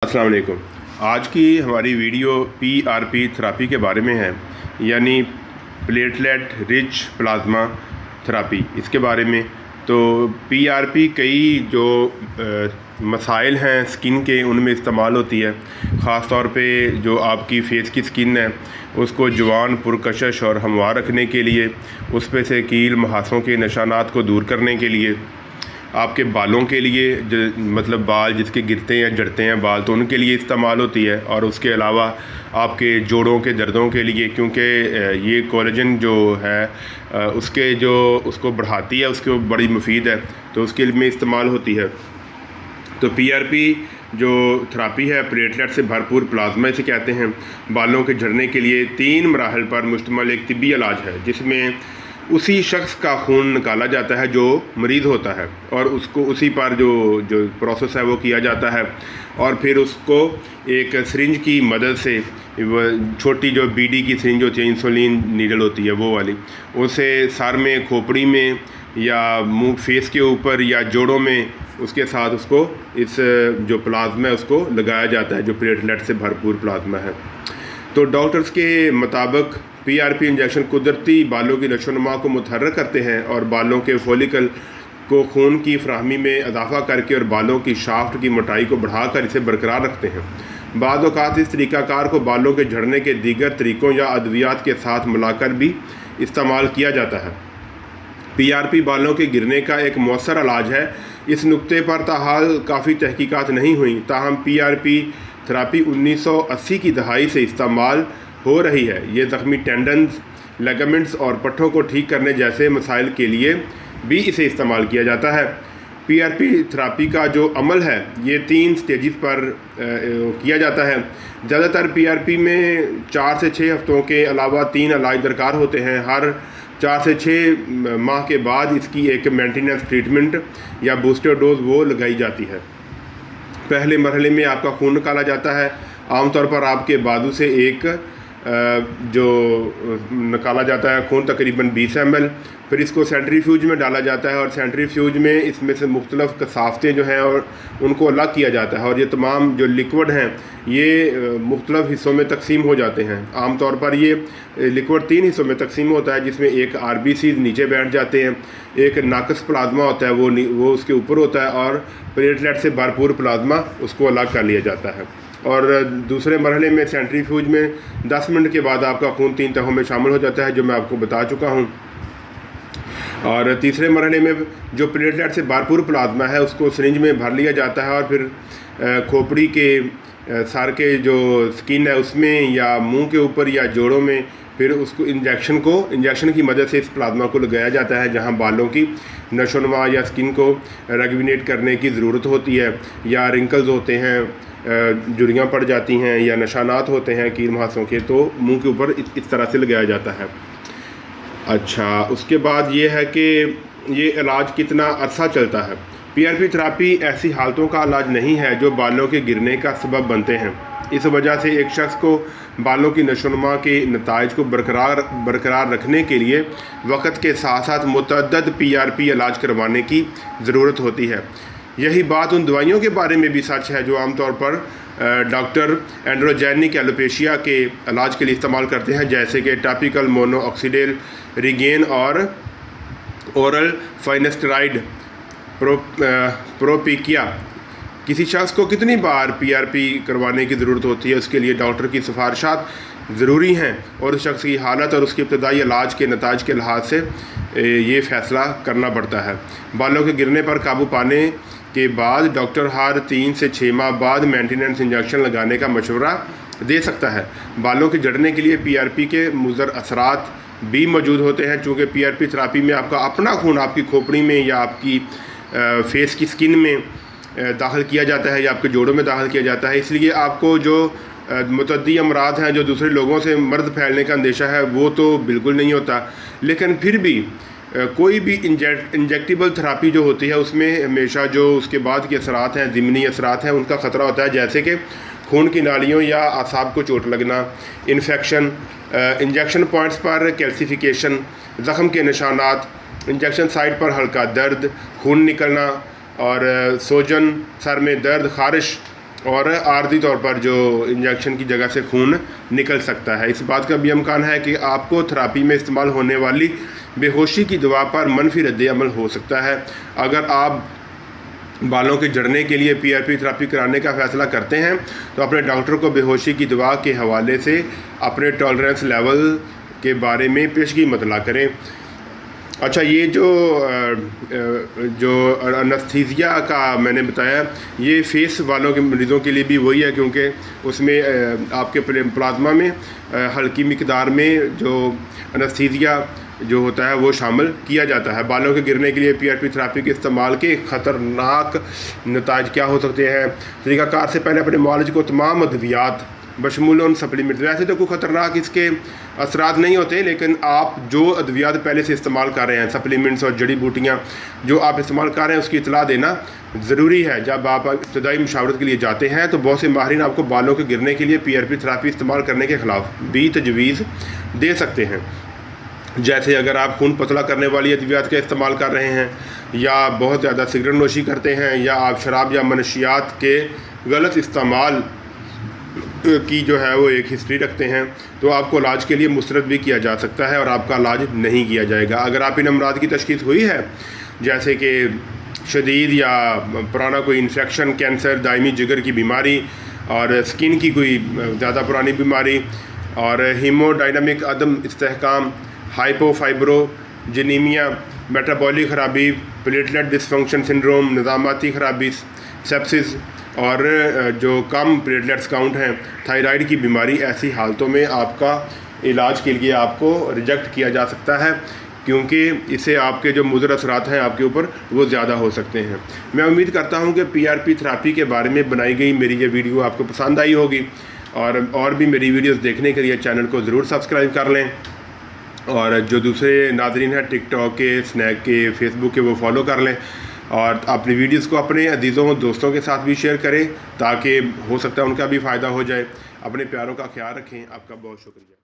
अस्सलाम वालेकुम। आज की हमारी वीडियो पीआरपी थेरापी के बारे में है, यानी प्लेटलेट रिच प्लाज्मा थेरापी। इसके बारे में तो पीआरपी कई जो मसाइल हैं स्किन के उनमें इस्तेमाल होती है। ख़ास तौर पे जो आपकी फ़ेस की स्किन है उसको जवान, पुरकशिश और हमवार रखने के लिए, उस पे से कील मुहासों के निशानात को दूर करने के लिए, आपके बालों के लिए जो मतलब बाल जिसके गिरते हैं झड़ते हैं बाल, तो उनके लिए इस्तेमाल होती है। और उसके अलावा आपके जोड़ों के दर्दों के लिए, क्योंकि ये कोलेजन जो है उसके जो उसको बढ़ाती है, उसको बड़ी मुफीद है, तो उसके लिए इस्तेमाल होती है। तो पीआरपी जो थेरापी है प्लेटलेट से भरपूर प्लाज्मा इसे कहते हैं। बालों के झड़ने के लिए 3 मराहल पर मुश्तमिल एक तिब्बी इलाज है, जिसमें उसी शख्स का खून निकाला जाता है जो मरीज़ होता है, और उसको उसी पर जो प्रोसेस है वो किया जाता है। और फिर उसको एक सिरिंज की मदद से, छोटी जो बीडी की सिरिंज होती है, इंसुलिन नीडल होती है वो वाली, उसे सर में, खोपड़ी में या मुंह, फेस के ऊपर या जोड़ों में, उसके साथ उसको इस जो प्लाज्मा है उसको लगाया जाता है, जो प्लेटलेट से भरपूर प्लाज्मा है। तो डॉक्टर्स के मुताबिक पीआरपी इंजेक्शन कुदरती बालों की नशोनुमा को मुतहर्रिक करते हैं और बालों के फॉलिकल को खून की फराहमी में इजाफा करके और बालों की शाफ्ट की मोटाई को बढ़ाकर इसे बरकरार रखते हैं। बाद औक़ात इस तरीक़ाकार को बालों के झड़ने के दीगर तरीक़ों या अद्वियात के साथ मिलाकर भी इस्तेमाल किया जाता है। पीआरपी बालों के गिरने का एक मौसर इलाज है। इस नुक्ते पर ताहाल काफ़ी तहकीकात नहीं हुई, ताहम पीआरपी थेरापी 1980 की दहाई से इस्तेमाल हो रही है। ये ज़ख्मी टेंडन्स, लेगामेंट्स और पट्ठों को ठीक करने जैसे मसाइल के लिए भी इसे इस्तेमाल किया जाता है। पीआरपी थेरापी का जो अमल है ये 3 स्टेजेस पर किया जाता है। ज़्यादातर पीआरपी में 4 से 6 हफ्तों के अलावा 3 इलाज दरकार होते हैं। हर 4 से 6 माह के बाद इसकी एक मेंटेनेंस ट्रीटमेंट या बूस्टर डोज वो लगाई जाती है। पहले मरहले में आपका खून निकाला जाता है। आमतौर पर आपके बाजू से एक जो निकाला जाता है खून तकरीबन 20 ml। फिर इसको सेंट्रीफ्यूज में डाला जाता है और सेंट्रीफ्यूज में इसमें से मुख्तलिफ कसाफ़तें जो हैं और उनको अलग किया जाता है, और ये तमाम जो लिक्विड हैं ये मुख्तलिफ हिस्सों में तकसीम हो जाते हैं। आमतौर पर ये लिक्विड 3 हिस्सों में तकसीम होता है, जिसमें एक RBCs नीचे बैठ जाते हैं, एक नाकस प्लाज्मा होता है वो उसके ऊपर होता है, और प्लेटलेट से भरपूर प्लाज्मा उसको अलग कर लिया जाता है। और दूसरे मरहले में सेंट्रीफ्यूज में 10 मिनट के बाद आपका खून 3 तहों में शामिल हो जाता है, जो मैं आपको बता चुका हूँ। और तीसरे मरहले में जो प्लेटलेट से भरपूर प्लाज्मा है उसको सिरिंज में भर लिया जाता है, और फिर खोपड़ी के सर के जो स्किन है उसमें या मुंह के ऊपर या जोड़ों में फिर उसको इंजेक्शन की मदद से इस प्लाज्मा को लगाया जाता है, जहां बालों की नशोनुमा या स्किन को रेजुविनेट करने की ज़रूरत होती है, या रिंकल्स होते हैं, झुर्रियाँ पड़ जाती हैं, या निशानात होते हैं कील मुहासों के, तो मुंह के ऊपर इस तरह से लगाया जाता है। अच्छा, उसके बाद ये है कि ये इलाज कितना अरसा चलता है। पीआरपी थेरापी ऐसी हालतों का इलाज नहीं है जो बालों के गिरने का सबब बनते हैं। इस वजह से एक शख्स को बालों की नशोनुमा के नताइज को बरकरार रखने के लिए वक़्त के साथ साथ मुतअद्दिद पीआरपी इलाज करवाने की ज़रूरत होती है। यही बात उन दवाइयों के बारे में भी सच है जो आमतौर पर डॉक्टर एंड्रोजेनिक एलोपेशिया के इलाज के लिए इस्तेमाल करते हैं, जैसे कि टॉपिकल मोनोऑक्सीडेल, रिगेन और ओरल फाइनेस्टेराइड प्रोपिकिया। किसी शख्स को कितनी बार पीआरपी करवाने की ज़रूरत होती है, उसके लिए डॉक्टर की सिफारिशात ज़रूरी हैं, और उस शख्स की हालत और उसके इब्तदाई इलाज के नताइज के लिहाज से ये फ़ैसला करना पड़ता है। बालों के गिरने पर काबू पाने के बाद डॉक्टर हर 3 से 6 माह बाद मेंटेनेंस इंजेक्शन लगाने का मशवरा दे सकता है। बालों के झड़ने के लिए पीआरपी के मुज़र असरात भी मौजूद होते हैं। चूँकि पीआरपी थेरापी में आपका अपना खून आपकी खोपड़ी में या आपकी फेस की स्किन में दाखिल किया जाता है या आपके जोड़ों में दाखिल किया जाता है, इसलिए आपको जो मुतअद्दी अमराज हैं, जो दूसरे लोगों से मर्ज़ फैलने का अंदेशा है, वो तो बिल्कुल नहीं होता। लेकिन फिर भी कोई भी इंजेक्टेबल थेरापी जो होती है उसमें हमेशा जो उसके बाद के असरात हैं, ज़िमनी असरात हैं, उनका ख़तरा होता है, जैसे कि खून की नालियों या आसाब को चोट लगना, इन्फेक्शन, इंजेक्शन पॉइंट्स पर कैल्सिफिकेशन, ज़ख़म के निशानात, इंजेक्शन साइट पर हल्का दर्द, खून निकलना और सोजन, सर में दर्द, ख़ारिश और आर्जी तौर पर जो इंजेक्शन की जगह से खून निकल सकता है। इस बात का भी इम्कान है कि आपको थेरापी में इस्तेमाल होने वाली बेहोशी की दवा पर मनफी रद्द-ए-अमल हो सकता है। अगर आप बालों के झड़ने के लिए PRP थेरापी कराने का फ़ैसला करते हैं तो अपने डॉक्टर को बेहोशी की दवा के हवाले से अपने टॉलरेंस लेवल के बारे में पेशगी मतला करें। अच्छा, ये जो एनेस्थीसिया का मैंने बताया, ये फेस वालों के मरीज़ों के लिए भी वही है, क्योंकि उसमें आपके प्लाज्मा में हल्की मिकदार में जो एनेस्थीसिया जो होता है वो शामिल किया जाता है। बालों के गिरने के लिए PRP थेरापी के इस्तेमाल के ख़तरनाक नताइज क्या हो सकते हैं? तरीक़ाकार से पहले अपने मुआलिज को तमाम अद्वियात बशमूल उन सप्लीमेंट, वैसे तो कोई ख़तरनाक इसके असरात नहीं होते, लेकिन आप जो अद्वियात पहले से इस्तेमाल कर रहे हैं, सप्लीमेंट्स और जड़ी बूटियाँ जो आप इस्तेमाल कर रहे हैं, उसकी इतला देना ज़रूरी है। जब आप इब्तदाई मुशावरत के लिए जाते हैं तो बहुत से माहिरीन आपको बालों के गिरने के लिए PRP थेरापी इस्तेमाल करने के ख़िलाफ़ भी तजवीज़ दे सकते हैं। जैसे अगर आप खून पतला करने वाली अद्वियात का इस्तेमाल कर रहे हैं, या बहुत ज़्यादा सिगरेट नोशी करते हैं, या आप शराब या मनशियात के गलत इस्तेमाल की जो है वो एक हिस्ट्री रखते हैं, तो आपको इलाज के लिए मुस्तरद भी किया जा सकता है और आपका इलाज नहीं किया जाएगा। अगर आप इन अमराज की तशख़ीस हुई है, जैसे कि शदीद या पुराना कोई इन्फेक्शन, कैंसर, दायमी जिगर की बीमारी, और स्किन की कोई ज़्यादा पुरानी बीमारी, और हीमोडायनामिक अदम इस्तेहकाम, हाइपोफाइब्रोजेनीमिया, मेटाबॉलिक ख़राबी, प्लेटलेट डिसफंक्शन सिंड्रोम, निज़ामाती ख़राबी, सेप्सिस, और जो कम प्लेटलेट्स काउंट हैं, थायराइड की बीमारी, ऐसी हालतों में आपका इलाज के लिए आपको रिजेक्ट किया जा सकता है, क्योंकि इससे आपके जो मुज़र असरात हैं आपके ऊपर वो ज़्यादा हो सकते हैं। मैं उम्मीद करता हूं कि PRP थेरापी के बारे में बनाई गई मेरी ये वीडियो आपको पसंद आई होगी, और भी मेरी वीडियोस देखने के लिए चैनल को ज़रूर सब्सक्राइब कर लें, और जो दूसरे नाज़रीन हैं टिकटॉक के, स्नैक के, फेसबुक के, वो फॉलो कर लें, और अपनी वीडियोस को अपने अजीज़ों दोस्तों के साथ भी शेयर करें, ताकि हो सकता है उनका भी फ़ायदा हो जाए। अपने प्यारों का ख्याल रखें। आपका बहुत शुक्रिया।